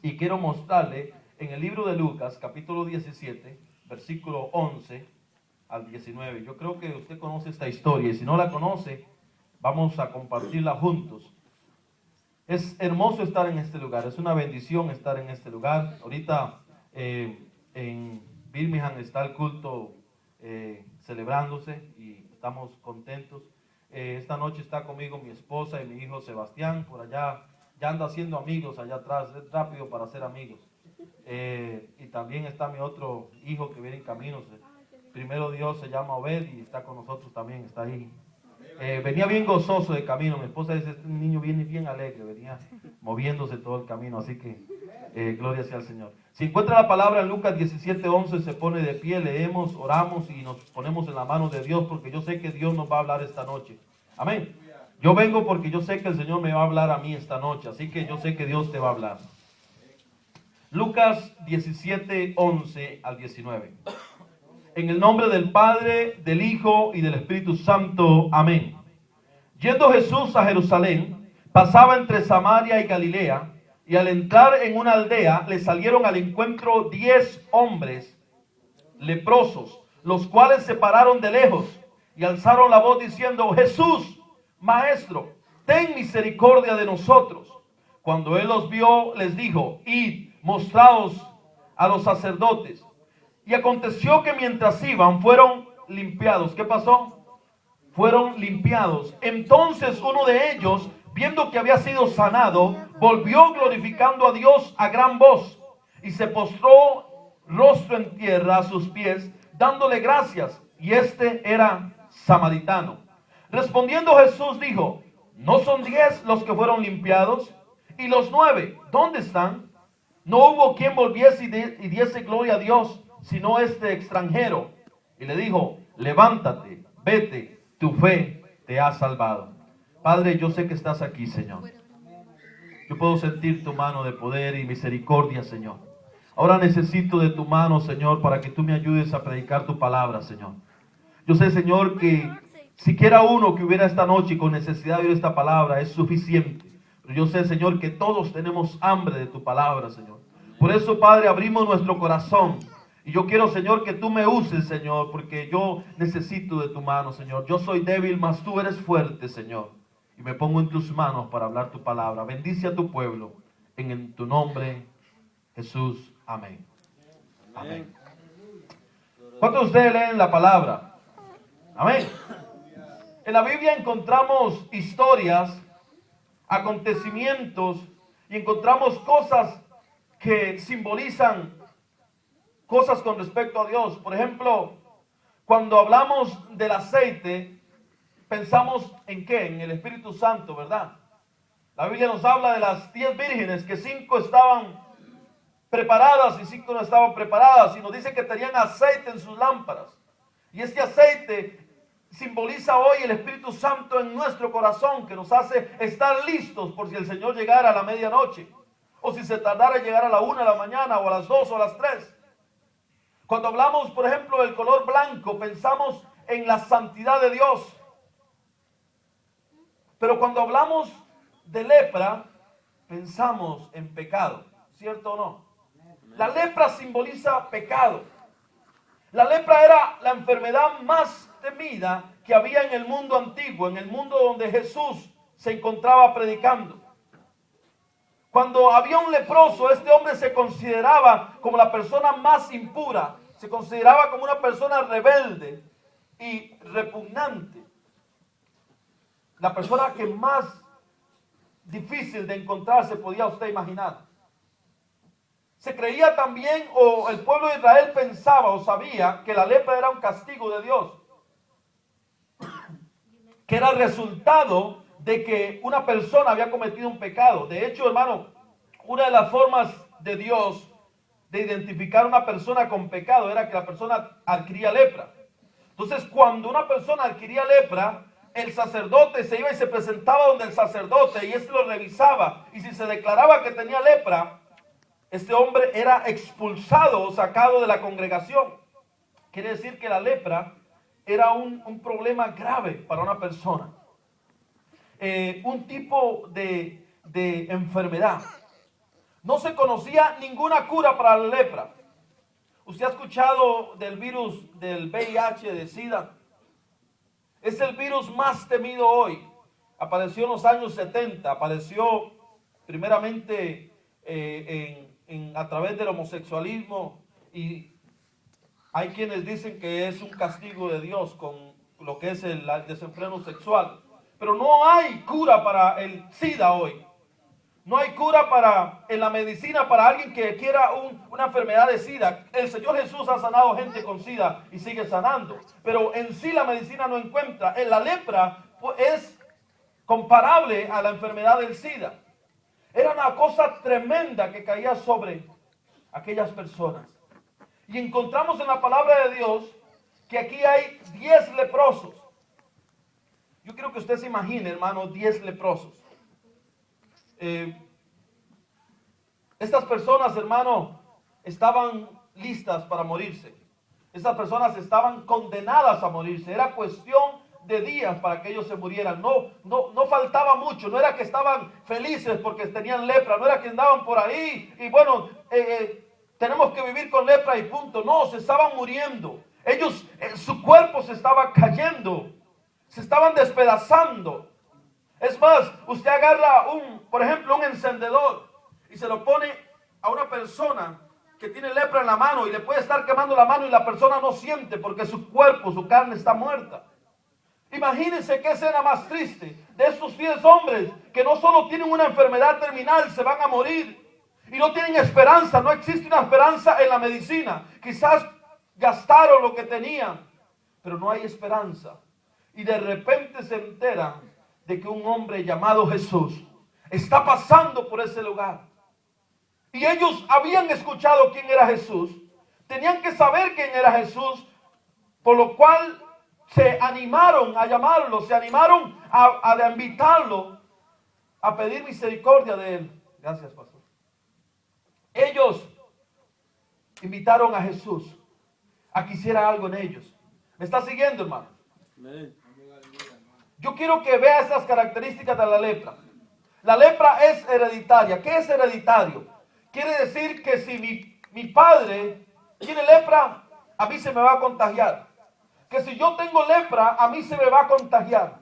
Y quiero mostrarle en el libro de Lucas, capítulo 17, versículo 11 al 19. Yo creo que usted conoce esta historia y si no la conoce, vamos a compartirla juntos. Es hermoso estar en este lugar, es una bendición estar en este lugar. Ahorita en Birmingham está el culto celebrándose y estamos contentos. Esta noche está conmigo mi esposa y mi hijo Sebastián, por allá, ya anda haciendo amigos allá atrás, es rápido para hacer amigos. Y también está mi otro hijo que viene en camino, primero Dios, se llama Obed y está con nosotros también, está ahí. Venía bien gozoso de camino, mi esposa dice, este niño viene bien alegre, venía moviéndose todo el camino, así que gloria sea al Señor. Si encuentra la palabra en Lucas 17:11, se pone de pie, leemos, oramos y nos ponemos en la mano de Dios, porque yo sé que Dios nos va a hablar esta noche. Amén. Yo vengo porque yo sé que el Señor me va a hablar a mí esta noche, así que yo sé que Dios te va a hablar. Lucas 17:11 al 19. En el nombre del Padre, del Hijo y del Espíritu Santo. Amén. Yendo Jesús a Jerusalén, pasaba entre Samaria y Galilea, y al entrar en una aldea, le salieron al encuentro 10 hombres leprosos, los cuales se pararon de lejos y alzaron la voz diciendo: Jesús, Maestro, ten misericordia de nosotros. Cuando él los vio, les dijo: Id, mostraos a los sacerdotes. Y aconteció que mientras iban, fueron limpiados. ¿Qué pasó? Fueron limpiados. Entonces uno de ellos, viendo que había sido sanado, volvió glorificando a Dios a gran voz y se postró rostro en tierra a sus pies, dándole gracias. Y este era samaritano. Respondiendo Jesús dijo: ¿no son 10 los que fueron limpiados? ¿Y los 9 dónde están? No hubo quien volviese y diese gloria a Dios, sino este extranjero. Y le dijo: levántate, vete, tu fe te ha salvado. Padre, yo sé que estás aquí, Señor. Yo puedo sentir tu mano de poder y misericordia, Señor. Ahora necesito de tu mano, Señor, para que tú me ayudes a predicar tu palabra, Señor. Yo sé, Señor, que siquiera uno que hubiera esta noche con necesidad de oír esta palabra es suficiente. Pero yo sé, Señor, que todos tenemos hambre de tu palabra, Señor. Por eso, Padre, abrimos nuestro corazón. Y yo quiero, Señor, que tú me uses, Señor, porque yo necesito de tu mano, Señor. Yo soy débil, mas tú eres fuerte, Señor. Y me pongo en tus manos para hablar tu palabra. Bendice a tu pueblo. En tu nombre, Jesús. Amén. Amén. ¿Cuántos de ustedes leen la palabra? Amén. En la Biblia encontramos historias, acontecimientos y encontramos cosas que simbolizan cosas con respecto a Dios. Por ejemplo, cuando hablamos del aceite, pensamos en ¿qué? En el Espíritu Santo, ¿verdad? La Biblia nos habla de las 10 vírgenes, que 5 estaban preparadas y 5 no estaban preparadas, y nos dice que tenían aceite en sus lámparas. Y este aceite simboliza hoy el Espíritu Santo en nuestro corazón, que nos hace estar listos por si el Señor llegara a la medianoche, o si se tardara en llegar a la 1 de la mañana, o a las 2 o a las 3. Cuando hablamos, por ejemplo, del color blanco, pensamos en la santidad de Dios. Pero cuando hablamos de lepra, pensamos en pecado, ¿cierto o no? La lepra simboliza pecado. La lepra era la enfermedad más temida que había en el mundo antiguo, en el mundo donde Jesús se encontraba predicando. Cuando había un leproso, este hombre se consideraba como la persona más impura, se consideraba como una persona rebelde y repugnante. La persona que más difícil de encontrarse podía usted imaginar. Se creía también, o el pueblo de Israel pensaba o sabía, que la lepra era un castigo de Dios, que era el resultado de que una persona había cometido un pecado. De hecho, hermano, una de las formas de Dios de identificar a una persona con pecado era que la persona adquiría lepra. Entonces, cuando una persona adquiría lepra, el sacerdote se iba y se presentaba donde el sacerdote, y este lo revisaba, y si se declaraba que tenía lepra, este hombre era expulsado o sacado de la congregación. Quiere decir que la lepra era un problema grave para una persona. Un tipo de enfermedad. No se conocía ninguna cura para la lepra. ¿Usted ha escuchado del virus del VIH, de SIDA? Es el virus más temido hoy. Apareció en los años 70, apareció primeramente a través del homosexualismo, y hay quienes dicen que es un castigo de Dios con lo que es el desenfreno sexual. Pero no hay cura para el SIDA hoy. No hay cura en la medicina para alguien que quiera una enfermedad de SIDA. El Señor Jesús ha sanado gente con SIDA y sigue sanando. Pero en sí la medicina no encuentra. La lepra es comparable a la enfermedad del SIDA. Era una cosa tremenda que caía sobre aquellas personas. Y encontramos en la palabra de Dios que aquí hay 10 leprosos. Yo quiero que usted se imagine, hermano, 10 leprosos. Estas personas, hermano, estaban listas para morirse. Estas personas estaban condenadas a morirse. Era cuestión de días para que ellos se murieran. No faltaba mucho. No era que estaban felices porque tenían lepra. No era que andaban por ahí y bueno, tenemos que vivir con lepra y punto. No, se estaban muriendo. Ellos, su cuerpo se estaba cayendo. Se estaban despedazando. Es más, usted agarra por ejemplo, un encendedor y se lo pone a una persona que tiene lepra en la mano y le puede estar quemando la mano y la persona no siente porque su cuerpo, su carne está muerta. Imagínense qué escena más triste de estos 10 hombres que no solo tienen una enfermedad terminal, se van a morir y no tienen esperanza. No existe una esperanza en la medicina. Quizás gastaron lo que tenían, pero no hay esperanza. Y de repente se enteran de que un hombre llamado Jesús está pasando por ese lugar. Y ellos habían escuchado quién era Jesús. Tenían que saber quién era Jesús, por lo cual se animaron a llamarlo, se animaron a invitarlo, a pedir misericordia de él. Gracias, pastor. Ellos invitaron a Jesús a que hiciera algo en ellos. ¿Me está siguiendo, hermano? Amén. Yo quiero que vea esas características de la lepra. La lepra es hereditaria. ¿Qué es hereditario? Quiere decir que si mi padre tiene lepra, a mí se me va a contagiar. Que si yo tengo lepra, a mí se me va a contagiar.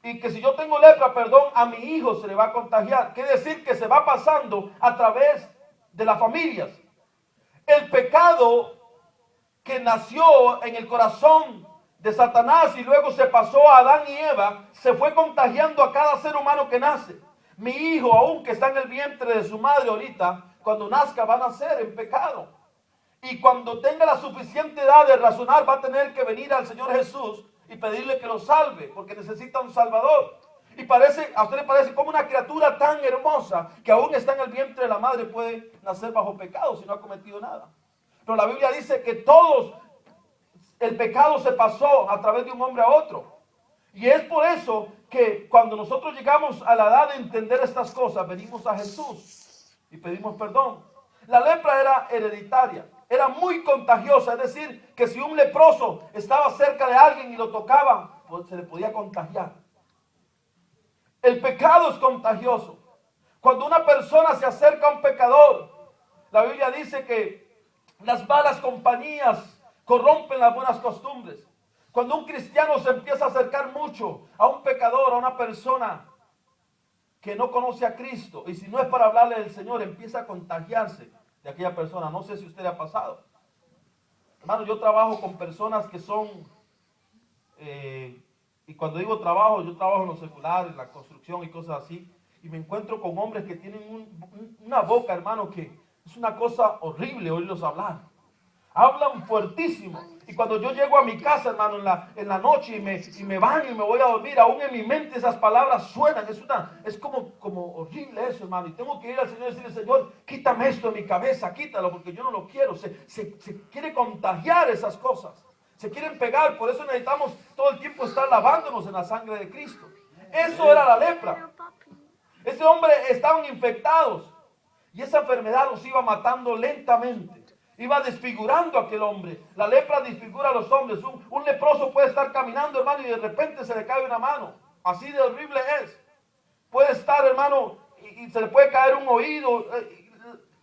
Y que si yo tengo lepra, a mi hijo se le va a contagiar. Quiere decir que se va pasando a través de las familias. El pecado que nació en el corazón de Satanás y luego se pasó a Adán y Eva, se fue contagiando a cada ser humano que nace. Mi hijo, aún que está en el vientre de su madre ahorita, cuando nazca va a nacer en pecado. Y cuando tenga la suficiente edad de razonar, va a tener que venir al Señor Jesús y pedirle que lo salve, porque necesita un Salvador. Y a usted le parece como una criatura tan hermosa que aún está en el vientre de la madre puede nacer bajo pecado si no ha cometido nada. Pero la Biblia dice que el pecado se pasó a través de un hombre a otro. Y es por eso que cuando nosotros llegamos a la edad de entender estas cosas, venimos a Jesús y pedimos perdón. La lepra era hereditaria, era muy contagiosa, es decir, que si un leproso estaba cerca de alguien y lo tocaba, pues se le podía contagiar. El pecado es contagioso. Cuando una persona se acerca a un pecador, la Biblia dice que las malas compañías corrompen las buenas costumbres. Cuando un cristiano se empieza a acercar mucho a un pecador, a una persona que no conoce a Cristo, y si no es para hablarle del Señor, empieza a contagiarse de aquella persona. No sé si a usted le ha pasado. Hermano, yo trabajo con personas que son, y cuando digo trabajo, yo trabajo en lo secular, en la construcción y cosas así, y me encuentro con hombres que tienen una boca, hermano, que es una cosa horrible oírlos hablar. Hablan fuertísimo. Y cuando yo llego a mi casa, hermano, en la noche y me baño y me voy a dormir, aún en mi mente esas palabras suenan. Es como horrible eso, hermano. Y tengo que ir al Señor y decirle, Señor, quítame esto de mi cabeza, quítalo, porque yo no lo quiero. Se quiere contagiar esas cosas. Se quieren pegar. Por eso necesitamos todo el tiempo estar lavándonos en la sangre de Cristo. Eso era la lepra. Ese hombre estaban infectados. Y esa enfermedad los iba matando lentamente. Iba desfigurando a aquel hombre. La lepra desfigura a los hombres. Un leproso puede estar caminando, hermano, y de repente se le cae una mano. Así de horrible es. Puede estar, hermano, y se le puede caer un oído.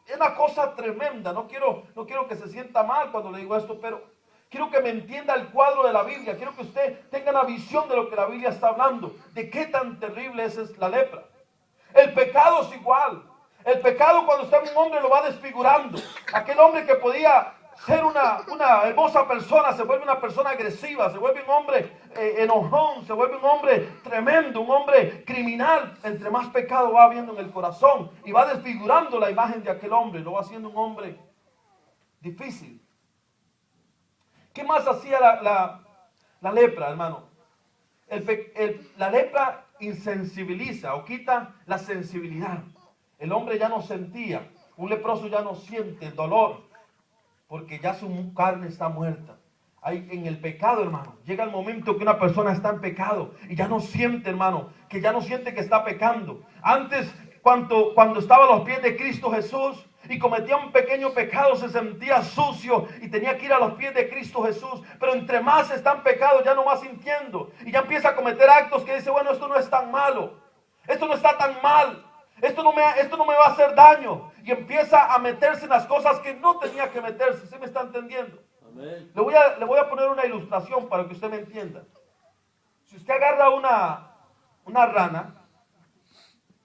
Es una cosa tremenda. No quiero que se sienta mal cuando le digo esto, pero quiero que me entienda el cuadro de la Biblia. Quiero que usted tenga la visión de lo que la Biblia está hablando, de qué tan terrible es la lepra. El pecado es igual. El pecado, cuando está en un hombre, lo va desfigurando. Aquel hombre que podía ser una hermosa persona se vuelve una persona agresiva, se vuelve un hombre enojón, se vuelve un hombre tremendo, un hombre criminal. Entre más pecado va habiendo en el corazón y va desfigurando la imagen de aquel hombre, lo va haciendo un hombre difícil. ¿Qué más hacía la lepra, hermano? La lepra insensibiliza o quita la sensibilidad. El hombre ya no sentía, un leproso ya no siente el dolor, porque ya su carne está muerta. Hay en el pecado, hermano, llega el momento que una persona está en pecado y ya no siente, hermano, que ya no siente que está pecando. Antes, cuando estaba a los pies de Cristo Jesús y cometía un pequeño pecado, se sentía sucio y tenía que ir a los pies de Cristo Jesús. Pero entre más está en pecado, ya no va sintiendo y ya empieza a cometer actos que dice, bueno, esto no es tan malo, esto no está tan mal, esto no me va a hacer daño. Y empieza a meterse en las cosas que no tenía que meterse. ¿Sí me está entendiendo? Amén. Le voy a poner una ilustración para que usted me entienda. Si usted agarra una rana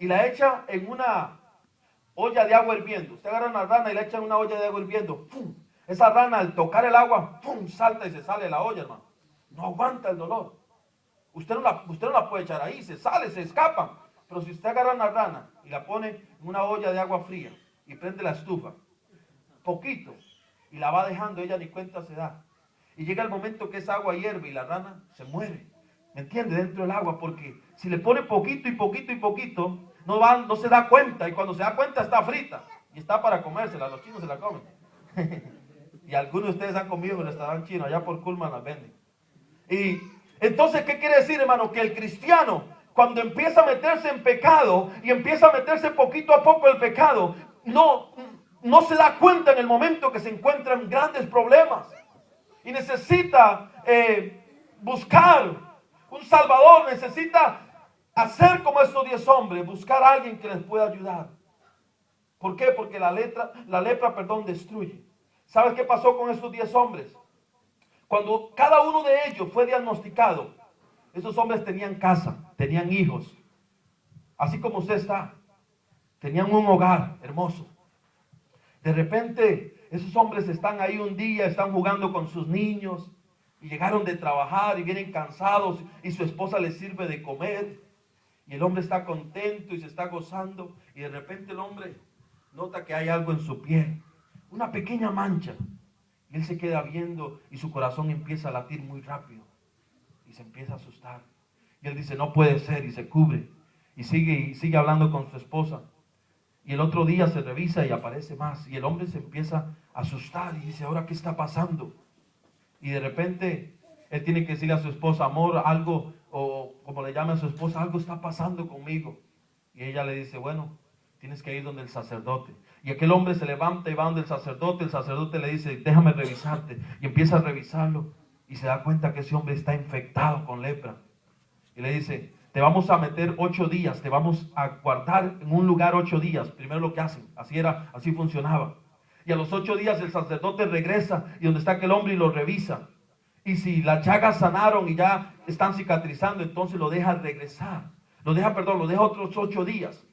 y la echa en una olla de agua hirviendo. Usted agarra una rana y la echa en una olla de agua hirviendo. ¡Pum! Esa rana, al tocar el agua, ¡pum!, salta y se sale de la olla, hermano. No aguanta el dolor. Usted no la puede echar ahí, se sale, se escapa. Pero si usted agarra una rana y la pone en una olla de agua fría y prende la estufa, poquito, y la va dejando, ella ni cuenta se da. Y llega el momento que esa agua hierve y la rana se muere. ¿Me entiende? Dentro del agua, porque si le pone poquito y poquito y poquito, no se da cuenta. Y cuando se da cuenta está frita y está para comérsela. Los chinos se la comen. Y algunos de ustedes han comido en el restaurante chino, allá por Kulman las venden. Y entonces, ¿qué quiere decir, hermano? Que el cristiano, cuando empieza a meterse en pecado y empieza a meterse poquito a poco el pecado, no se da cuenta en el momento que se encuentra en grandes problemas y necesita buscar un salvador, necesita hacer como estos 10 hombres, buscar a alguien que les pueda ayudar. ¿Por qué? Porque la lepra, destruye. ¿Sabes qué pasó con estos 10 hombres? Cuando cada uno de ellos fue diagnosticado, esos hombres tenían casa, tenían hijos, así como usted está, tenían un hogar hermoso. De repente, esos hombres están ahí un día, están jugando con sus niños y llegaron de trabajar y vienen cansados y su esposa les sirve de comer y el hombre está contento y se está gozando y de repente el hombre nota que hay algo en su piel, una pequeña mancha, y él se queda viendo y su corazón empieza a latir muy rápido y se empieza a asustar y él dice, no puede ser, y se cubre y sigue hablando con su esposa. Y el otro día se revisa y aparece más. Y el hombre se empieza a asustar y dice, ¿ahora qué está pasando? Y de repente él tiene que decirle a su esposa, amor, algo, o como le llama a su esposa, algo está pasando conmigo. Y ella le dice, bueno, tienes que ir donde el sacerdote. Y aquel hombre se levanta y va donde el sacerdote le dice, déjame revisarte. Y empieza a revisarlo y se da cuenta que ese hombre está infectado con lepra. Y le dice, te vamos a meter 8 días, te vamos a guardar en un lugar 8 días. Primero lo que hacen, así funcionaba. Y a los 8 días el sacerdote regresa y donde está aquel hombre y lo revisa. Y si las llagas sanaron y ya están cicatrizando, entonces lo deja regresar. Lo deja otros 8 días.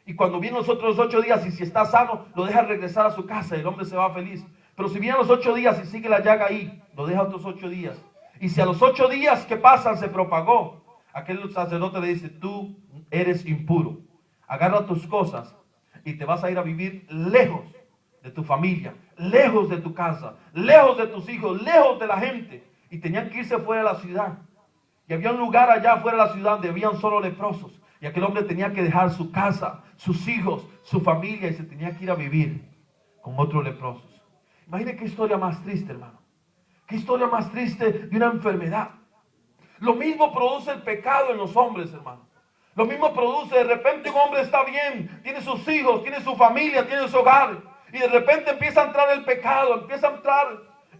Y cuando vienen los otros 8 días y si está sano, lo deja regresar a su casa y el hombre se va feliz. Pero si vienen los 8 días y sigue la llaga ahí, lo deja otros 8 días. Y si a los 8 días que pasan se propagó, aquel sacerdote le dice, tú eres impuro, agarra tus cosas y te vas a ir a vivir lejos de tu familia, lejos de tu casa, lejos de tus hijos, lejos de la gente. Y tenían que irse fuera de la ciudad. Y había un lugar allá fuera de la ciudad donde habían solo leprosos. Y aquel hombre tenía que dejar su casa, sus hijos, su familia y se tenía que ir a vivir con otros leprosos. Imagine qué historia más triste, hermano. Qué historia más triste de una enfermedad. Lo mismo produce el pecado en los hombres, hermano. Lo mismo produce, de repente un hombre está bien, tiene sus hijos, tiene su familia, tiene su hogar. Y de repente empieza a entrar el pecado, empieza a entrar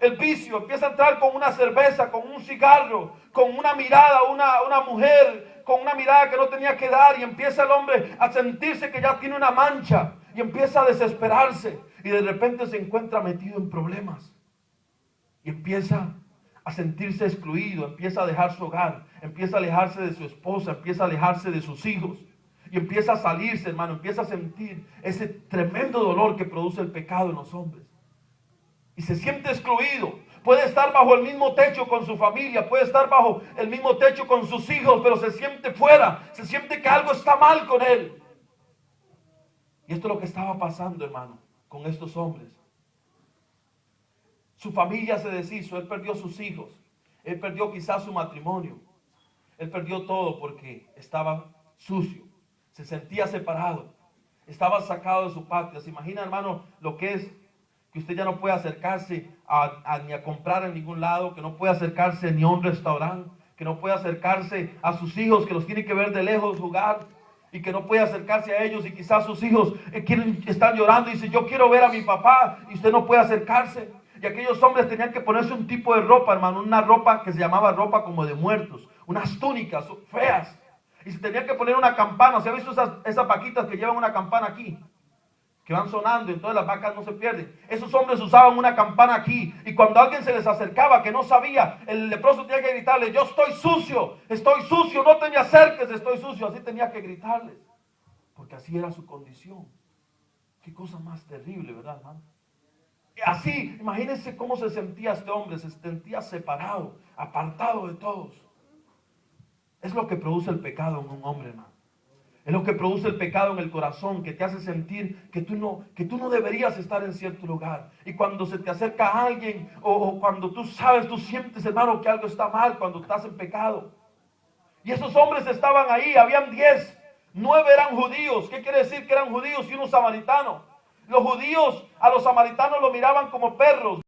el vicio, empieza a entrar con una cerveza, con un cigarro, con una mirada, una mujer, con una mirada que no tenía que dar, y empieza el hombre a sentirse que ya tiene una mancha y empieza a desesperarse, y de repente se encuentra metido en problemas y empieza a sentirse excluido, empieza a dejar su hogar, empieza a alejarse de su esposa, empieza a alejarse de sus hijos y empieza a salirse, hermano, empieza a sentir ese tremendo dolor que produce el pecado en los hombres y se siente excluido. Puede estar bajo el mismo techo con su familia, puede estar bajo el mismo techo con sus hijos, pero se siente fuera, se siente que algo está mal con él. Y esto es lo que estaba pasando, hermano, con estos hombres. Su familia se deshizo, él perdió sus hijos, él perdió quizás su matrimonio, él perdió todo porque estaba sucio, se sentía separado, estaba sacado de su patria. ¿Se imagina, hermano, lo que es que usted ya no puede acercarse ni a comprar en ningún lado, que no puede acercarse ni a un restaurante, que no puede acercarse a sus hijos, que los tiene que ver de lejos jugar, y que no puede acercarse a ellos, y quizás sus hijos están llorando y dicen, yo quiero ver a mi papá, y usted no puede acercarse? Y aquellos hombres tenían que ponerse un tipo de ropa, hermano, una ropa que se llamaba ropa como de muertos, unas túnicas feas, y se tenían que poner una campana. ¿Se ha visto esas vaquitas que llevan una campana aquí? Que van sonando, y entonces las vacas no se pierden. Esos hombres usaban una campana aquí, y cuando alguien se les acercaba que no sabía, el leproso tenía que gritarle, yo estoy sucio, no te me acerques, estoy sucio. Así tenía que gritarles, porque así era su condición. Qué cosa más terrible, ¿verdad, hermano? Así, imagínense cómo se sentía este hombre, se sentía separado, apartado de todos. Es lo que produce el pecado en un hombre, hermano. Es lo que produce el pecado en el corazón, que te hace sentir que tú no deberías estar en cierto lugar. Y cuando se te acerca a alguien, o cuando tú sientes, hermano, que algo está mal cuando estás en pecado. Y esos hombres estaban ahí, habían 10, 9 eran judíos. ¿Qué quiere decir que eran judíos y unos samaritanos? Los judíos a los samaritanos los miraban como perros.